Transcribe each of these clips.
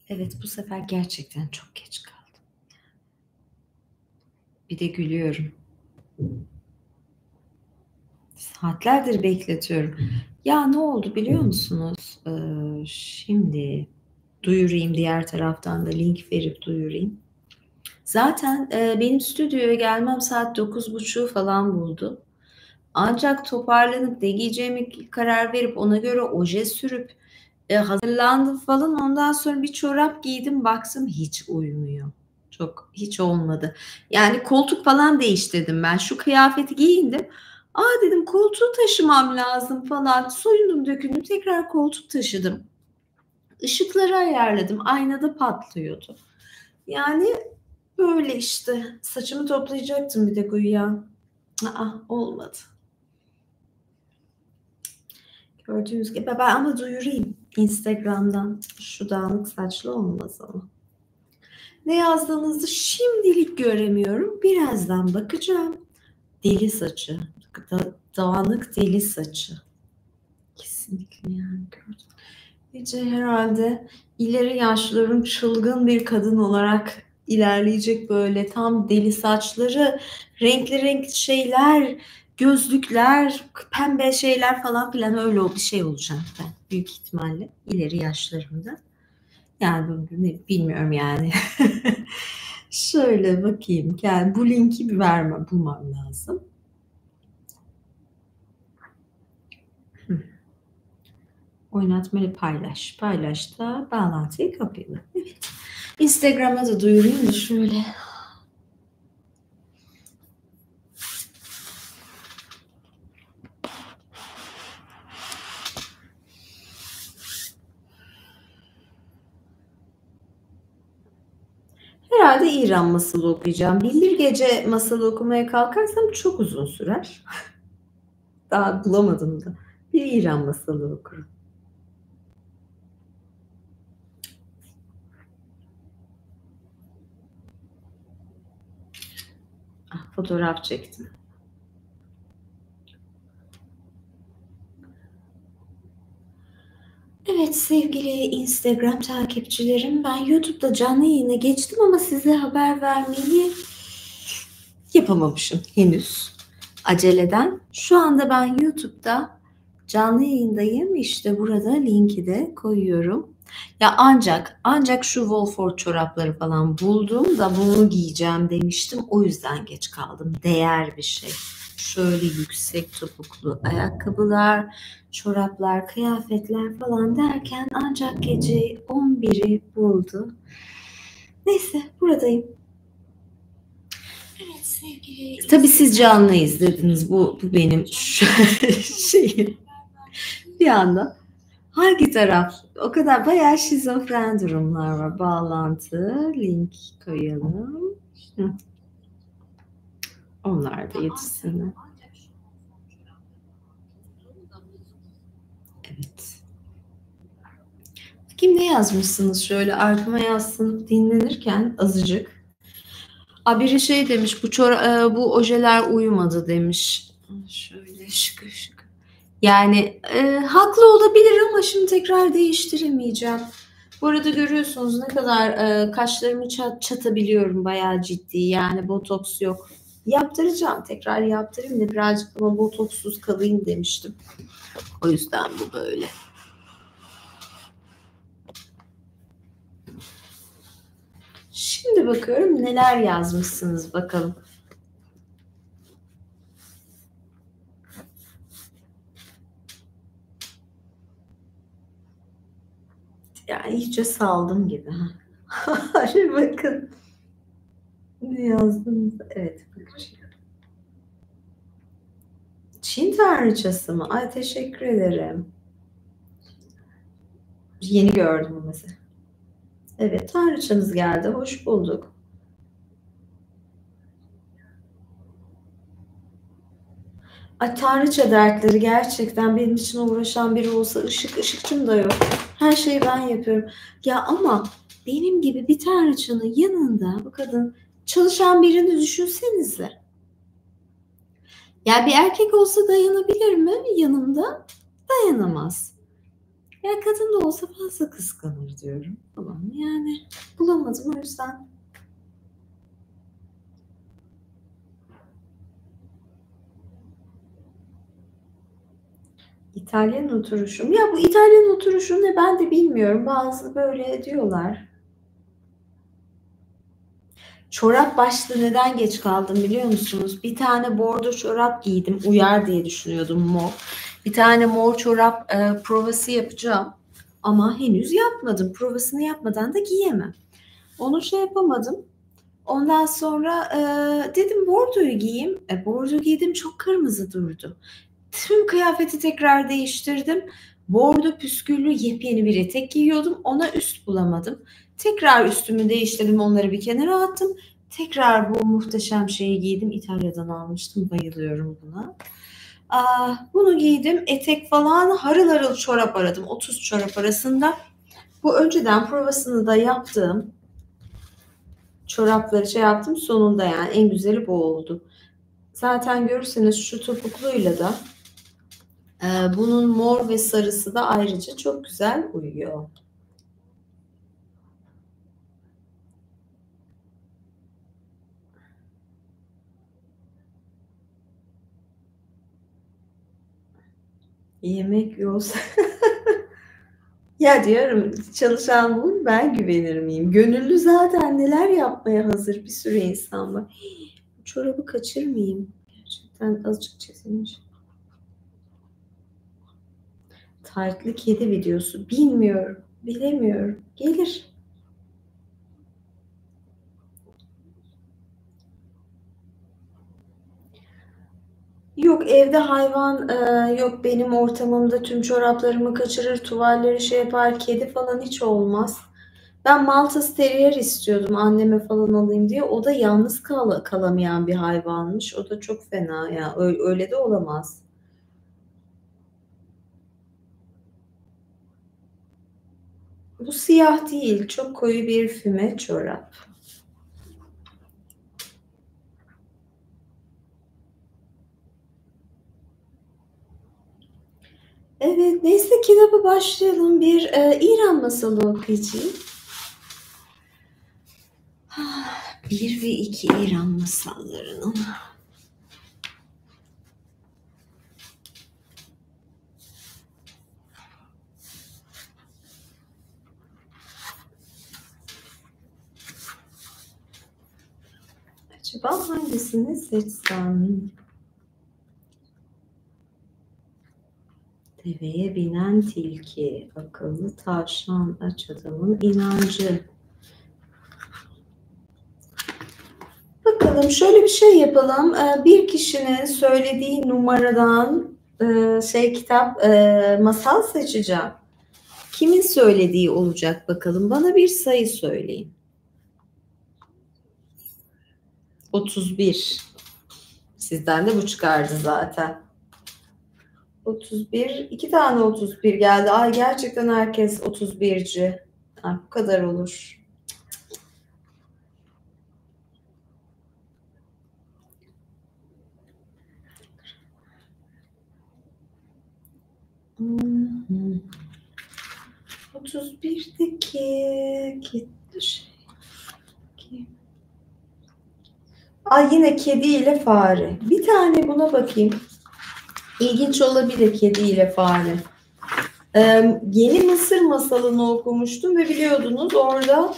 Evet, bu sefer gerçekten çok geç kaldım. Bir de gülüyorum. Saatlerdir bekletiyorum. Ya ne oldu biliyor musunuz? Şimdi duyurayım, diğer taraftan da link verip duyurayım. Zaten benim stüdyoya gelmem saat 9.30 falan buldu. Ancak toparlanıp ne giyeceğimi karar verip ona göre oje sürüp hazırlandım falan. Ondan sonra bir çorap giydim, baktım hiç uymuyor. Çok hiç olmadı. Yani koltuk falan değiştirdim ben. Şu kıyafeti giyindim. Aa dedim koltuğu taşımam lazım falan. Soyundum dökündüm tekrar koltuk taşıdım. Işıkları ayarladım. Aynada patlıyordu. Yani böyle işte. Saçımı toplayacaktım bir de güya. Aa, olmadı. Gördüğünüz gibi ben ama duyurayım Instagram'dan. Şu dağınık saçlı olmaz ama. Ne yazdığınızı şimdilik göremiyorum. Birazdan bakacağım. Deli saçı. Dağınık deli saçı. Kesinlikle yani gördüm. Ece herhalde ileri yaşların çılgın bir kadın olarak ilerleyecek böyle tam deli saçları, renkli renkli şeyler, gözlükler, pembe şeyler falan filan öyle bir şey olacağım ben büyük ihtimalle ileri yaşlarımda. Yani bilmiyorum yani. Şöyle bakayım. Yani bu linki bir bulmam lazım. Oynatmayı paylaş. Paylaş da bağlantıyı kapayalım. Evet. Instagram'a da duyurayım da şöyle. Herhalde İran masalı okuyacağım. Bir gece masalı okumaya kalkarsam çok uzun sürer. Daha bulamadım da. Bir İran masalı okurum. Ah, fotoğraf çektim. Evet sevgili Instagram takipçilerim, ben YouTube'da canlı yayına geçtim ama size haber vermeyi yapamamışım henüz. Aceleden. Şu anda ben YouTube'da canlı yayındayım. İşte burada linki de koyuyorum. Ya ancak şu Wolford çorapları falan buldum da bunu giyeceğim demiştim. O yüzden geç kaldım. Değer bir şey. Şöyle yüksek topuklu ayakkabılar, çoraplar, kıyafetler falan derken ancak gece 11'i buldu. Neyse buradayım. Evet sevgili. Tabii siz canlı izlediniz. Bu benim şeyim. Bir anda. Hangi taraf? O kadar bayağı şizofren durumlar var. Bağlantı, link koyalım. Hı. Onlar da yetişsinler. Evet. Kim ne yazmışsınız şöyle arkama yaslanıp dinlenirken azıcık. Biri şey demiş bu ojeler uyumadı demiş. Şöyle şıkır şıkır. Yani haklı olabilir ama şimdi tekrar değiştiremeyeceğim. Bu arada görüyorsunuz ne kadar kaşlarımı çatabiliyorum bayağı ciddi. Yani botoks yok. Yaptıracağım. Tekrar yaptırayım da birazcık ama botoksuz kalayım demiştim. O yüzden bu böyle. Şimdi bakıyorum neler yazmışsınız bakalım. Yani iyice saldım gibi. Hadi bakın. Ne yazdınız? Evet bakacağım. Çin tanrıçası mı? Ay teşekkür ederim. Yeni gördüm mesela. Evet tanrıçamız geldi. Hoş bulduk. Ay tanrıça dertleri gerçekten benim için uğraşan biri olsa ışıkçım da yok. Her şeyi ben yapıyorum. Ya ama benim gibi bir tanrıçanın yanında bu kadın çalışan birini düşünsenize. Ya bir erkek olsa dayanabilir mi yanımda? Dayanamaz. Ya kadın da olsa fazla kıskanır diyorum falan. Yani bulamadım o yüzden. İtalyan oturuşum. Ya bu İtalyan oturuşu ne ben de bilmiyorum. Bazı böyle diyorlar. Çorap başlığı neden geç kaldım biliyor musunuz? Bir tane bordo çorap giydim. Uyar diye düşünüyordum mor. Bir tane mor çorap provası yapacağım. Ama henüz yapmadım. Provasını yapmadan da giyemem. Onu şey yapamadım. Ondan sonra dedim bordoyu giyeyim. Bordo giydim çok kırmızı durdu. Tüm kıyafeti tekrar değiştirdim. Bordo püsküllü yepyeni bir etek giyiyordum. Ona üst bulamadım. Tekrar üstümü değiştirdim. Onları bir kenara attım. Tekrar bu muhteşem şeyi giydim. İtalya'dan almıştım. Bayılıyorum buna. Bunu giydim. Etek falan harıl harıl çorap aradım. 30 çorap arasında. Bu önceden provasını da yaptığım çorapları şey yaptım. Sonunda yani en güzeli bu oldu. Zaten görürseniz şu topukluyla da bunun mor ve sarısı da ayrıca çok güzel uyuyor. Yemek yoksa ya diyorum çalışan bu ben güvenir miyim? Gönüllü zaten neler yapmaya hazır bir sürü insan var. Çorabı kaçırmayayım. Gerçekten azıcık çizilmiş. Taytlı kedi videosu. Bilmiyorum. Bilemiyorum. Gelir. Yok evde hayvan yok benim ortamımda tüm çoraplarımı kaçırır, tuvalleri şey yapar, kedi falan hiç olmaz. Ben Maltese Terrier istiyordum anneme falan alayım diye. O da yalnız kalamayan bir hayvanmış. O da çok fena ya. Öyle de olamaz. Bu siyah değil, çok koyu bir füme çorap. Evet, neyse kitaba başlayalım. Bir İran masalı okuyacağım. Bir ve iki İran masallarının. Acaba hangisini seçsem? Deveye binen tilki, akıllı tavşan, aç adamın inancı. Bakalım şöyle bir şey yapalım. Bir kişinin söylediği numaradan kitap masal seçeceğim. Kimin söylediği olacak bakalım. Bana bir sayı söyleyin. 31. Sizden de bu çıkardı zaten. 31. İki tane 31 geldi. Ay gerçekten herkes 31'ci. Ha, bu kadar olur. Hmm. 31'deki Ay yine kedi ile fare. Bir tane buna bakayım. İlginç olabilir kedi ile fare. Yeni Mısır masalını okumuştum ve biliyordunuz orada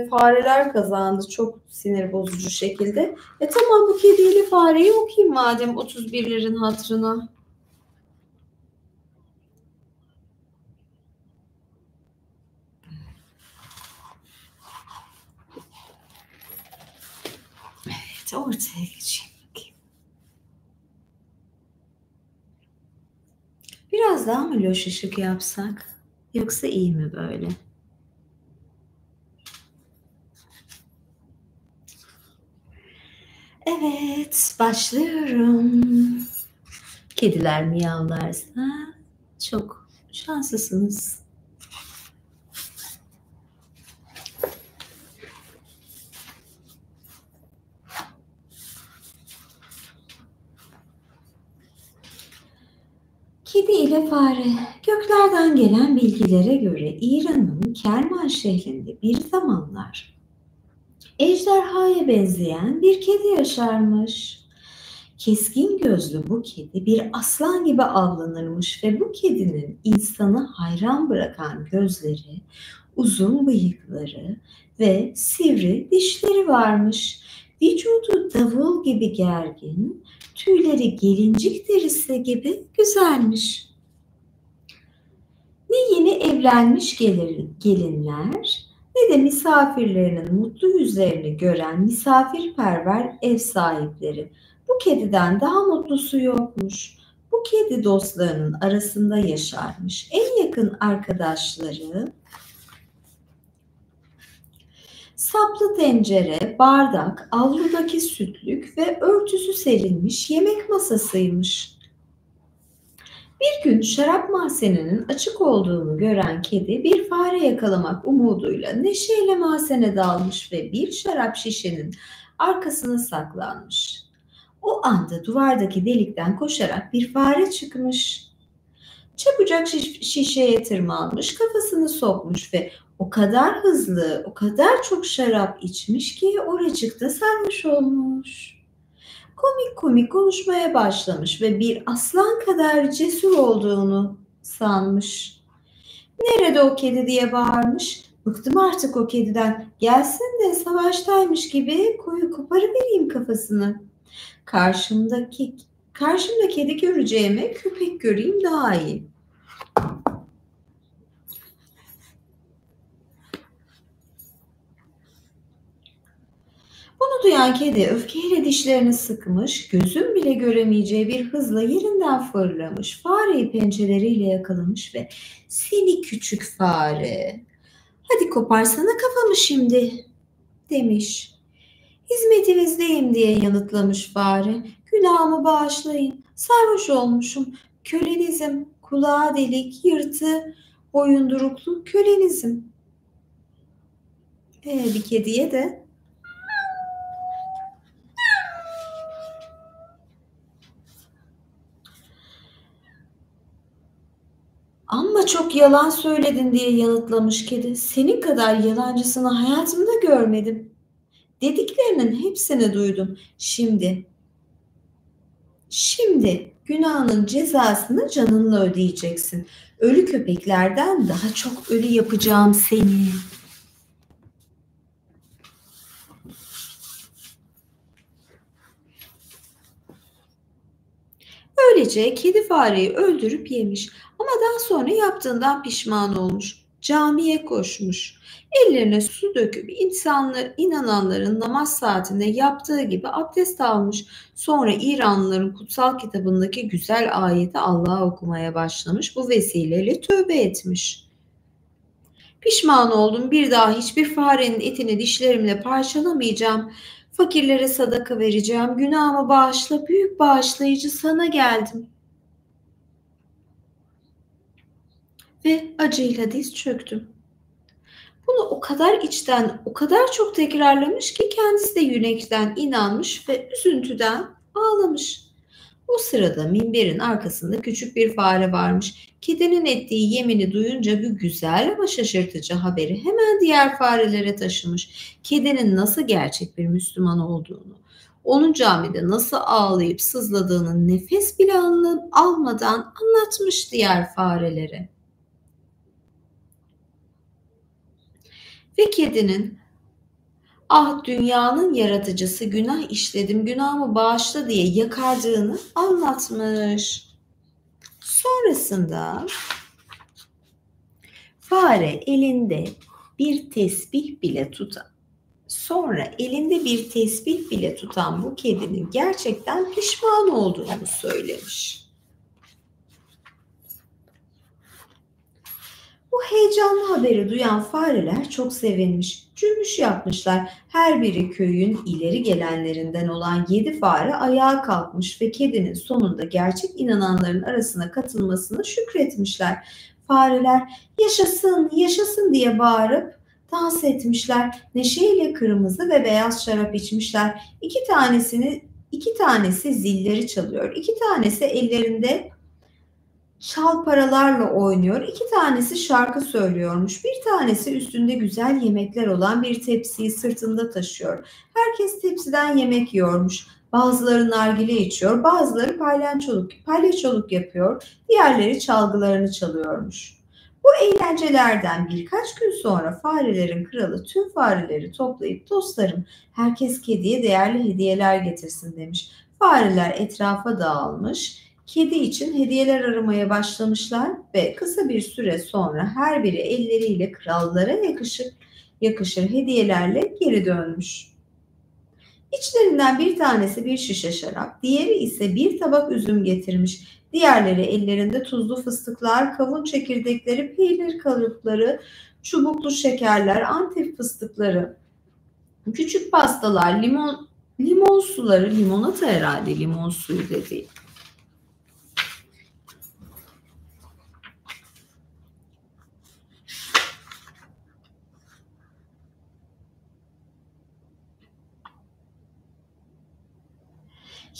fareler kazandı çok sinir bozucu şekilde. Tamam bu kediyle fareyi okuyayım madem 31'lerin hatırına. Evet ortaya geçeyim bakayım. Biraz daha mı loş ışık yapsak? Yoksa iyi mi böyle? Evet başlıyorum. Kediler miyavlarsa çok şanslısınız. Kedi ile fare. Göklerden gelen bilgilere göre İran'ın Kerman şehrinde bir zamanlar ejderhaya benzeyen bir kedi yaşarmış. Keskin gözlü bu kedi bir aslan gibi avlanırmış ve bu kedinin insanı hayran bırakan gözleri, uzun bıyıkları ve sivri dişleri varmış. Vücudu davul gibi gergin, tüyleri gelincik derisi gibi güzelmiş. Ne yeni evlenmiş gelinler ne de misafirlerinin mutlu yüzlerini gören misafirperver ev sahipleri. Bu kediden daha mutlusu yokmuş. Bu kedi dostlarının arasında yaşarmış. En yakın arkadaşları saplı tencere, bardak, avludaki sütlük ve örtüsü serilmiş yemek masasıymış. Bir gün şarap mahzeninin açık olduğunu gören kedi bir fare yakalamak umuduyla neşeyle mahzene dalmış ve bir şarap şişenin arkasına saklanmış. O anda duvardaki delikten koşarak bir fare çıkmış. Çabucak şişeye tırmanmış, kafasını sokmuş ve o kadar hızlı, o kadar çok şarap içmiş ki oracıkta sarhoş olmuş. Komik komik konuşmaya başlamış ve bir aslan kadar cesur olduğunu sanmış. "Nerede o kedi?" diye bağırmış. "Bıktım artık o kediden. Gelsin de savaştaymış gibi koparıvereyim kafasını. Karşımda kedi göreceğime köpek göreyim daha iyi." Bunu duyan kedi öfkeyle dişlerini sıkmış, gözün bile göremeyeceği bir hızla yerinden fırlamış, fareyi pençeleriyle yakalamış ve "Seni küçük fare, hadi koparsana kafamı şimdi," demiş. "Hizmetinizdeyim," diye yanıtlamış fare. "Günahımı bağışlayın, sarhoş olmuşum, kölenizim, kulağı delik, yırtı, boyunduruklu kölenizim." Bir kediye de "Amma çok yalan söyledin," diye yanıtlamış kedi. "Senin kadar yalancısını hayatımda görmedim. Dediklerinin hepsini duydum. Şimdi günahının cezasını canınla ödeyeceksin. Ölü köpeklerden daha çok ölü yapacağım seni." Böylece kedi fareyi öldürüp yemiş ama daha sonra yaptığından pişman olmuş. Camiye koşmuş. Ellerine su döküp inananların namaz saatinde yaptığı gibi abdest almış. Sonra İranlıların kutsal kitabındaki güzel ayeti Allah'a okumaya başlamış. Bu vesileyle tövbe etmiş. "Pişman oldum. Bir daha hiçbir farenin etini dişlerimle parçalamayacağım. Fakirlere sadaka vereceğim. Günahımı bağışla, büyük bağışlayıcı sana geldim." Ve acıyla diz çöktüm. Bunu o kadar içten, o kadar çok tekrarlamış ki kendisi de yürekten inanmış ve üzüntüden ağlamış. O sırada minberin arkasında küçük bir fare varmış. Kedinin ettiği yemini duyunca bu güzel ama şaşırtıcı haberi hemen diğer farelere taşımış. Kedinin nasıl gerçek bir Müslüman olduğunu, onun camide nasıl ağlayıp sızladığını nefes bile almadan anlatmış diğer farelere. Ve kedinin "Ah, dünyanın yaratıcısı, günah işledim, günahımı bağışla," diye yakardığını anlatmış. Sonrasında fare elinde bir tesbih bile tutan bu kedinin gerçekten pişman olduğunu söylemiş. Bu heyecanlı haberi duyan fareler çok sevinmiş, cümbüş yapmışlar. Her biri köyün ileri gelenlerinden olan 7 fare ayağa kalkmış ve kedinin sonunda gerçek inananların arasına katılmasına şükretmişler. Fareler "Yaşasın, yaşasın," diye bağırıp dans etmişler. Neşeyle kırmızı ve beyaz şarap içmişler. İki tanesi zilleri çalıyor, iki tanesi ellerinde çal paralarla oynuyor. İki tanesi şarkı söylüyormuş. Bir tanesi üstünde güzel yemekler olan bir tepsiyi sırtında taşıyor. Herkes tepsiden yemek yiyormuş. Bazıları nargile içiyor, bazıları palyaçoluk yapıyor, diğerleri çalgılarını çalıyormuş. Bu eğlencelerden birkaç gün sonra farelerin kralı tüm fareleri toplayıp dostlarım herkes kediye değerli hediyeler getirsin demiş. Fareler etrafa dağılmış, kedi için hediyeler aramaya başlamışlar ve kısa bir süre sonra her biri elleriyle krallara yakışır hediyelerle geri dönmüş. İçlerinden bir tanesi bir şişe şarap, diğeri ise bir tabak üzüm getirmiş. Diğerleri ellerinde tuzlu fıstıklar, kavun çekirdekleri, peynir kalıpları, çubuklu şekerler, Antep fıstıkları, küçük pastalar, limon suları, limonata herhalde limon suyu dedi.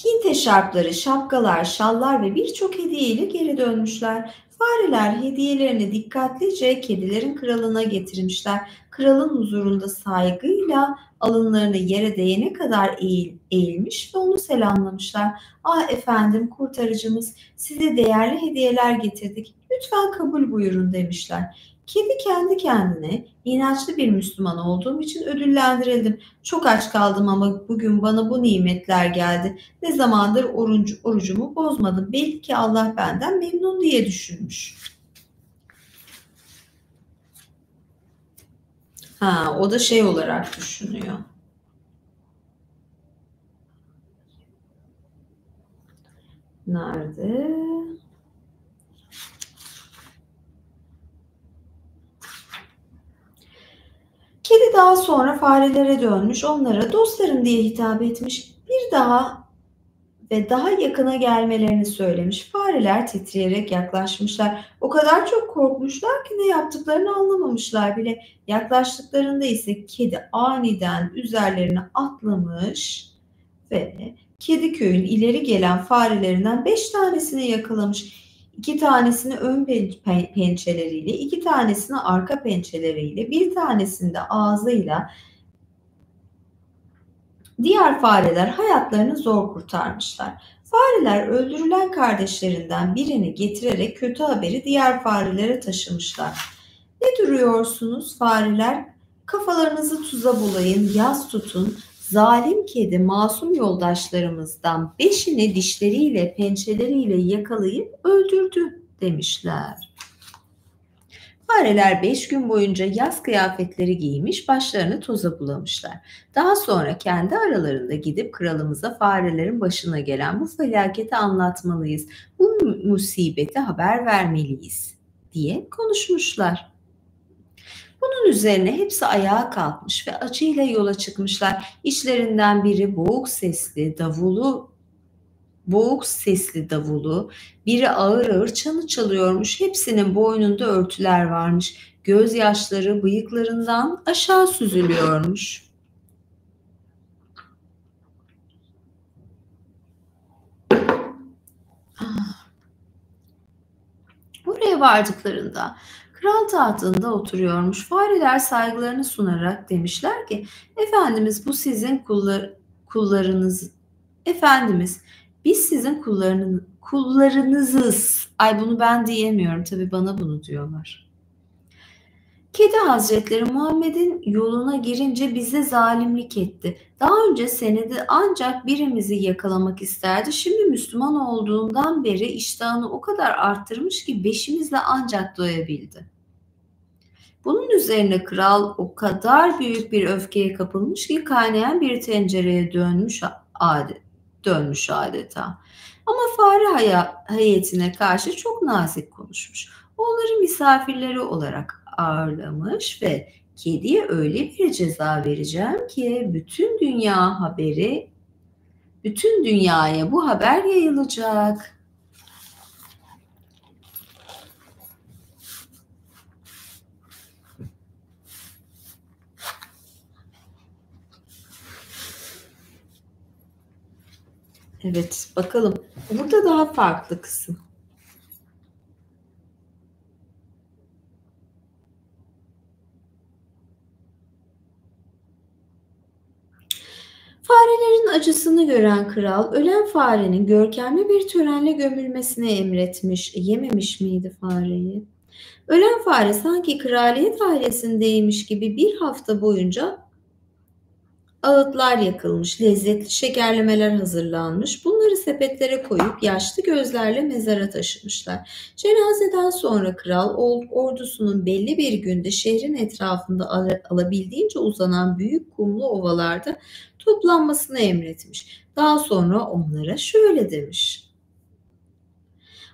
Hint eşarpları, şapkalar, şallar ve birçok hediyeyle geri dönmüşler. Fareler hediyelerini dikkatlice kedilerin kralına getirmişler. Kralın huzurunda saygıyla alınlarını yere değene kadar eğilmiş ve onu selamlamışlar. Ah efendim, kurtarıcımız, size değerli hediyeler getirdik. Lütfen kabul buyurun demişler. Kedi kendi kendine, inançlı bir Müslüman olduğum için ödüllendirildim. Çok aç kaldım ama bugün bana bu nimetler geldi. Ne zamandır orucumu bozmadım. Belki ki Allah benden memnun diye düşünmüş. Ha, o da şey olarak düşünüyor. Nerede? Kedi daha sonra farelere dönmüş, onlara dostlarım diye hitap etmiş. Bir daha ve daha yakına gelmelerini söylemiş. Fareler titreyerek yaklaşmışlar. O kadar çok korkmuşlar ki ne yaptıklarını anlamamışlar bile. Yaklaştıklarında ise kedi aniden üzerlerine atlamış ve kedi köyün ileri gelen farelerinden 5 tanesini yakalamış. 2 tanesini ön pençeleriyle, 2 tanesini arka pençeleriyle, bir tanesini de ağzıyla. Diğer fareler hayatlarını zor kurtarmışlar. Fareler öldürülen kardeşlerinden birini getirerek kötü haberi diğer farelere taşımışlar. Ne duruyorsunuz fareler? Kafalarınızı tuza bulayın, yas tutun. Zalim kedi masum yoldaşlarımızdan 5'ini dişleriyle, pençeleriyle yakalayıp öldürdü demişler. Fareler 5 gün boyunca yaz kıyafetleri giymiş, başlarını toza bulamışlar. Daha sonra kendi aralarında gidip kralımıza farelerin başına gelen bu felaketi anlatmalıyız. Bu musibete haber vermeliyiz diye konuşmuşlar. Bunun üzerine hepsi ayağa kalkmış ve acıyla yola çıkmışlar. İçlerinden biri boğuk sesli davulu, biri ağır ağır çanı çalıyormuş. Hepsinin boynunda örtüler varmış. Gözyaşları bıyıklarından aşağı süzülüyormuş. Buraya vardıklarında kral tahtında oturuyormuş. Fareler saygılarını sunarak demişler ki, Efendimiz bu sizin kullarınız. Efendimiz biz sizin kullarınızız. Ay bunu ben diyemiyorum. Tabii bana bunu diyorlar. Kedi Hazretleri Muhammed'in yoluna girince bize zalimlik etti. Daha önce senede ancak birimizi yakalamak isterdi. Şimdi Müslüman olduğundan beri iştahını o kadar arttırmış ki beşimizle ancak doyabildi. Bunun üzerine kral o kadar büyük bir öfkeye kapılmış ki kaynayan bir tencereye dönmüş adeta. Ama fare heyetine karşı çok nazik konuşmuş. Onları misafirleri olarak ağırlamış ve kediye öyle bir ceza vereceğim ki bütün dünyaya bu haber yayılacak. Evet, bakalım. Burada daha farklı kısım. acısını gören kral ölen farenin görkemli bir törenle gömülmesini emretmiş. Yememiş miydi fareyi? Ölen fare sanki kraliyet ailesindeymiş gibi bir hafta boyunca ağıtlar yakılmış, lezzetli şekerlemeler hazırlanmış. Bunları sepetlere koyup yaşlı gözlerle mezara taşımışlar. Cenazeden sonra kral ordusunun belli bir günde şehrin etrafında alabildiğince uzanan büyük kumlu ovalarda toplanmasını emretmiş. Daha sonra onlara şöyle demiş: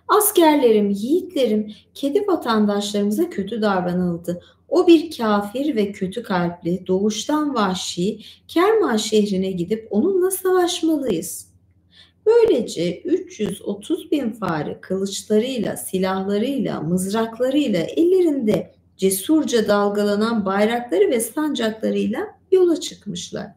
Askerlerim, yiğitlerim, kedi vatandaşlarımıza kötü davranıldı. O bir kafir ve kötü kalpli, doğuştan vahşi, Kerman şehrine gidip onunla savaşmalıyız. Böylece 330 bin fare kılıçlarıyla, silahlarıyla, mızraklarıyla, ellerinde cesurca dalgalanan bayrakları ve sancaklarıyla yola çıkmışlar.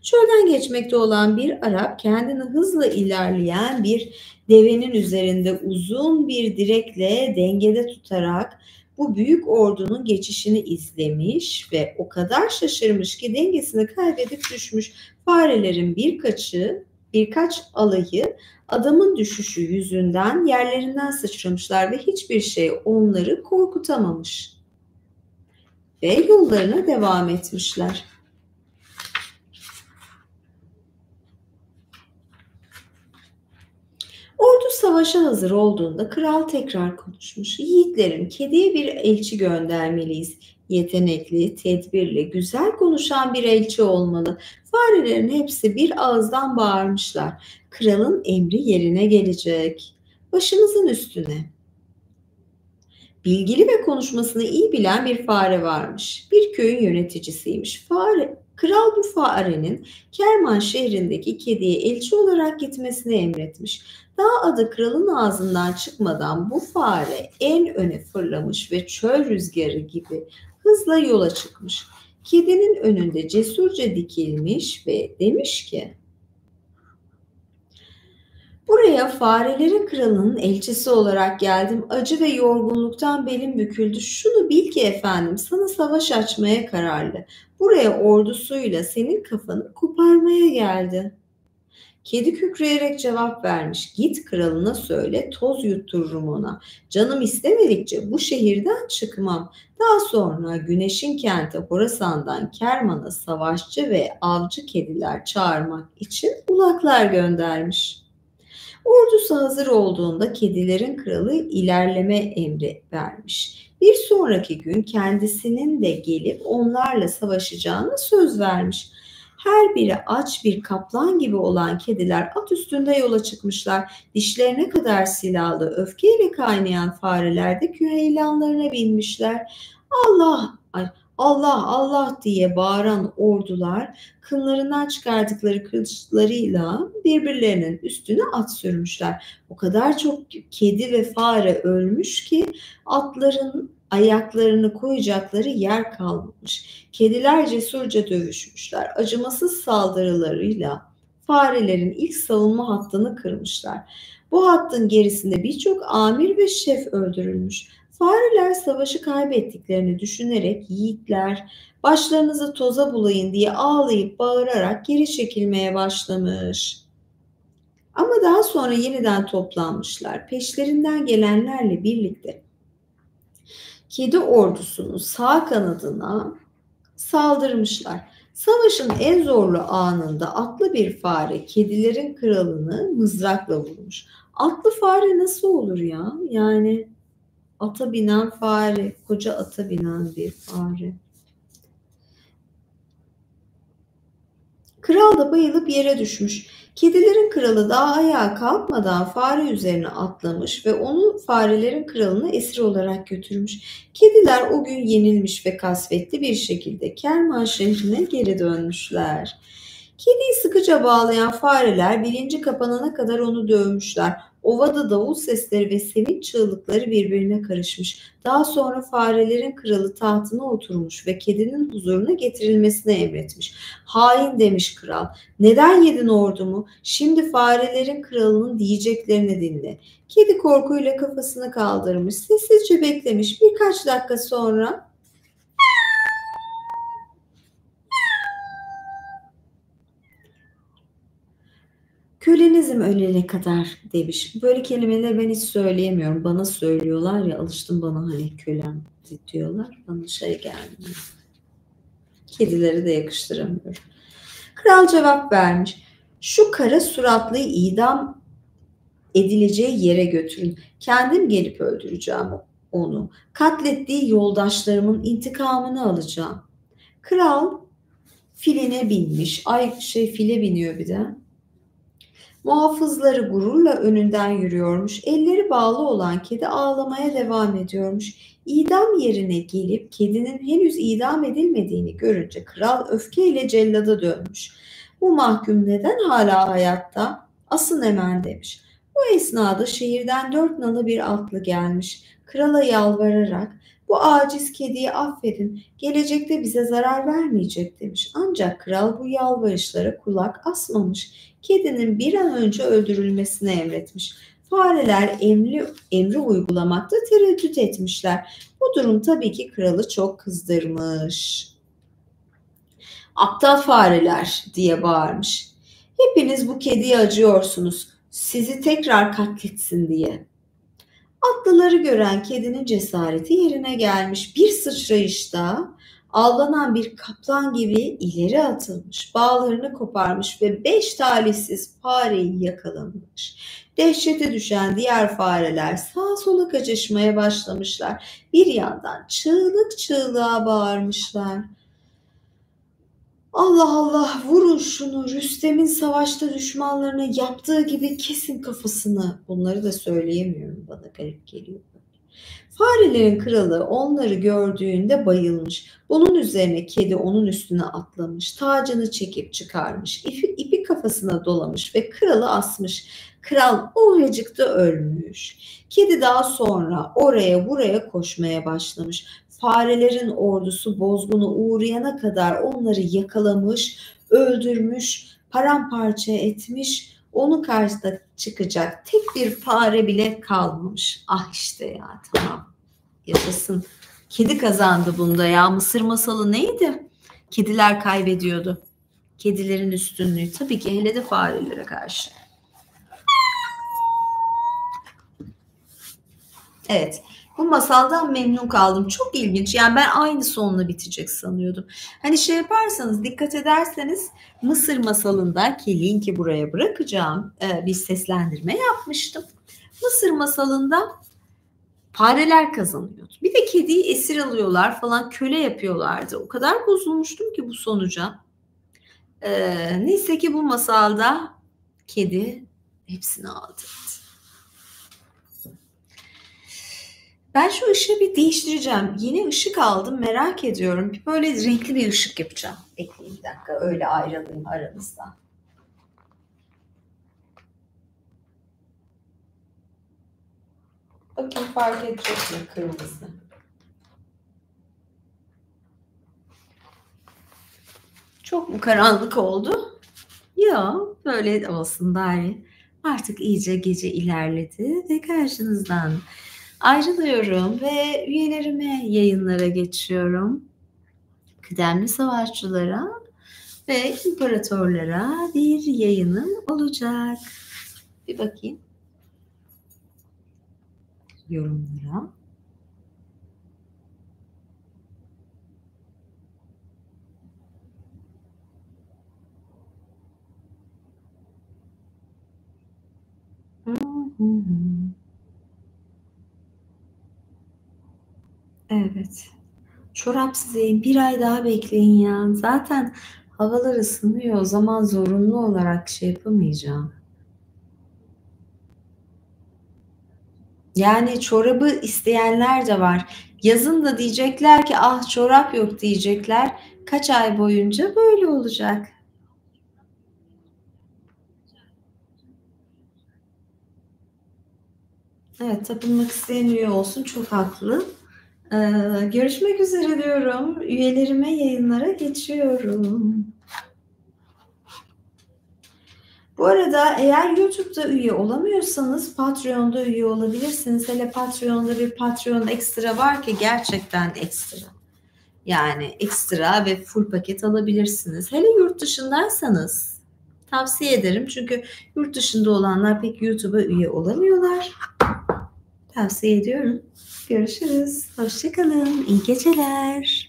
Çölden geçmekte olan bir Arap kendini hızla ilerleyen bir devenin üzerinde uzun bir direkle dengede tutarak bu büyük ordunun geçişini izlemiş ve o kadar şaşırmış ki dengesini kaybedip düşmüş. Farelerin birkaç alayı adamın düşüşü yüzünden yerlerinden sıçramışlar ve hiçbir şey onları korkutamamış ve yollarına devam etmişler. Ordu savaşa hazır olduğunda kral tekrar konuşmuş. Yiğitlerim, kediye bir elçi göndermeliyiz. Yetenekli, tedbirli, güzel konuşan bir elçi olmalı. Farelerin hepsi bir ağızdan bağırmışlar. Kralın emri yerine gelecek. Başımızın üstüne. Bilgili ve konuşmasını iyi bilen bir fare varmış. Bir köyün yöneticisiymiş. Kral bu farenin Kerman şehrindeki kediye elçi olarak gitmesini emretmiş. Daha adı kralın ağzından çıkmadan bu fare en öne fırlamış ve çöl rüzgarı gibi hızla yola çıkmış. Kedinin önünde cesurca dikilmiş ve demiş ki: Buraya farelerin kralının elçisi olarak geldim. Acı ve yorgunluktan belim büküldü. Şunu bil ki efendim, sana savaş açmaya kararlı. Buraya ordusuyla senin kafanı koparmaya geldi. Kedi kükreyerek cevap vermiş. Git kralına söyle, toz yuttururum ona. Canım istemedikçe bu şehirden çıkmam. Daha sonra güneşin kenti Horasan'dan Kerman'a savaşçı ve avcı kediler çağırmak için ulaklar göndermiş. Ordusu hazır olduğunda kedilerin kralı ilerleme emri vermiş. Bir sonraki gün kendisinin de gelip onlarla savaşacağına söz vermiş. Her biri aç bir kaplan gibi olan kediler at üstünde yola çıkmışlar. Dişlerine kadar silahlı, öfkeyle kaynayan fareler de küheylanlarına binmişler. Allah, ay, Allah, Allah diye bağıran ordular kınlarından çıkardıkları kılıçlarıyla birbirlerinin üstüne at sürmüşler. O kadar çok kedi ve fare ölmüş ki atların ayaklarını koyacakları yer kalmamış. Kediler cesurca dövüşmüşler. Acımasız saldırılarıyla farelerin ilk savunma hattını kırmışlar. Bu hattın gerisinde birçok amir ve şef öldürülmüş. Fareler savaşı kaybettiklerini düşünerek yiğitler başlarınızı toza bulayın diye ağlayıp bağırarak geri çekilmeye başlamış. Ama daha sonra yeniden toplanmışlar. Peşlerinden gelenlerle birlikte kedi ordusunun sağ kanadına saldırmışlar. Savaşın en zorlu anında atlı bir fare kedilerin kralını mızrakla vurmuş. Atlı fare nasıl olur ya? Yani ata binen fare, koca ata binen bir fare. Kral da bayılıp yere düşmüş. Kedilerin kralı daha ayağa kalkmadan fare üzerine atlamış ve onu farelerin kralına esir olarak götürmüş. Kediler o gün yenilmiş ve kasvetli bir şekilde Kerman şehrine geri dönmüşler. Kediyi sıkıca bağlayan fareler bilinci kapanana kadar onu dövmüşler. Ovada davul sesleri ve sevinç çığlıkları birbirine karışmış. Daha sonra farelerin kralı tahtına oturmuş ve kedinin huzuruna getirilmesini emretmiş. Hain demiş kral. Neden yedin ordumu? Şimdi farelerin kralının diyeceklerini dinle. Kedi korkuyla kafasını kaldırmış, sessizce beklemiş. Birkaç dakika sonra Kölenizm ölene kadar demiş. Böyle kelimeleri ben hiç söyleyemiyorum. Bana söylüyorlar ya, alıştım bana hani kölem diyorlar. Bana şey gelmiyor. Kedileri de yakıştıramıyorum. Kral cevap vermiş. Şu kara suratlıyı idam edileceği yere götürün. Kendim gelip öldüreceğim onu. Katlettiği yoldaşlarımın intikamını alacağım. Kral filine binmiş. File biniyor bir de. Muhafızları gururla önünden yürüyormuş. Elleri bağlı olan kedi ağlamaya devam ediyormuş. İdam yerine gelip kedinin henüz idam edilmediğini görünce kral öfkeyle cellada dönmüş. Bu mahkum neden hala hayatta? Asın hemen demiş. Bu esnada şehirden 4 nala bir atlı gelmiş. Krala yalvararak bu aciz kediyi affedin, gelecekte bize zarar vermeyecek demiş. Ancak kral bu yalvarışlara kulak asmamış. Kedinin bir an önce öldürülmesini emretmiş. Fareler emri uygulamakta tereddüt etmişler. Bu durum tabii ki kralı çok kızdırmış. Aptal fareler diye bağırmış. Hepiniz bu kediye acıyorsunuz. Sizi tekrar katletsin diye. Atlıları gören kedinin cesareti yerine gelmiş. Bir sıçrayışta avlanan bir kaplan gibi ileri atılmış, bağlarını koparmış ve 5 talihsiz fareyi yakalamış. Dehşete düşen diğer fareler sağa sola kaçışmaya başlamışlar. Bir yandan çığlık çığlığa bağırmışlar. Allah Allah, vurun şunu, Rüstem'in savaşta düşmanlarına yaptığı gibi kesin kafasını. Bunları da söyleyemiyorum, bana garip geliyor. Farelerin kralı onları gördüğünde bayılmış. Bunun üzerine kedi onun üstüne atlamış, tacını çekip çıkarmış, ipi kafasına dolamış ve kralı asmış. Kral oracıkta ölmüş. Kedi daha sonra oraya buraya koşmaya başlamış. Farelerin ordusu bozguna uğrayana kadar onları yakalamış, öldürmüş, paramparça etmiş. Onun karşısına çıkacak tek bir fare bile kalmamış. Ah işte ya, tamam. Yaşasın. Kedi kazandı bunda ya. Mısır masalı neydi? Kediler kaybediyordu. Kedilerin üstünlüğü. Tabii ki, hele de farelere karşı. Evet. Bu masaldan memnun kaldım. Çok ilginç. Yani ben aynı sonla bitecek sanıyordum. Hani şey yaparsanız, dikkat ederseniz Mısır masalında, ki linki buraya bırakacağım, bir seslendirme yapmıştım. Mısır masalında fareler kazanıyordu. Bir de kediyi esir alıyorlar falan, köle yapıyorlardı. O kadar bozulmuştum ki bu sonuca. Neyse ki bu masalda kedi hepsini aldı. Ben şu ışığı bir değiştireceğim. Yeni ışık aldım, merak ediyorum. Böyle renkli bir ışık yapacağım. Bekleyeyim bir dakika, öyle ayrılayım aramızda. Bakayım fark edecek mi kırmızı? Çok mu karanlık oldu? Yok, böyle olsun bari. Artık iyice gece ilerledi ve karşınızdan ayrılıyorum ve üyelerime yayınlara geçiyorum. Kıdemli savaşçılara ve imparatorlara bir yayınım olacak. Bir bakayım yorumlara. Evet. Çorapsız yayın. Bir ay daha bekleyin ya. Zaten havalar ısınıyor. O zaman zorunlu olarak şey yapamayacağım. Yani çorabı isteyenler de var. Yazın da diyecekler ki ah çorap yok diyecekler. Kaç ay boyunca böyle olacak. Evet, tapınmak isteyen üye olsun. Çok haklı. Görüşmek üzere diyorum. Üyelerime yayınlara geçiyorum. Bu arada eğer YouTube'da üye olamıyorsanız Patreon'da üye olabilirsiniz. Hele Patreon'da bir Patreon ekstra var ki gerçekten ekstra. Yani ekstra ve full paket alabilirsiniz. Hele yurt dışındaysanız Tavsiye ederim çünkü yurt dışında olanlar pek YouTube'a üye olamıyorlar. Tavsiye ediyorum. Görüşürüz. Hoşça kalın. İyi geceler.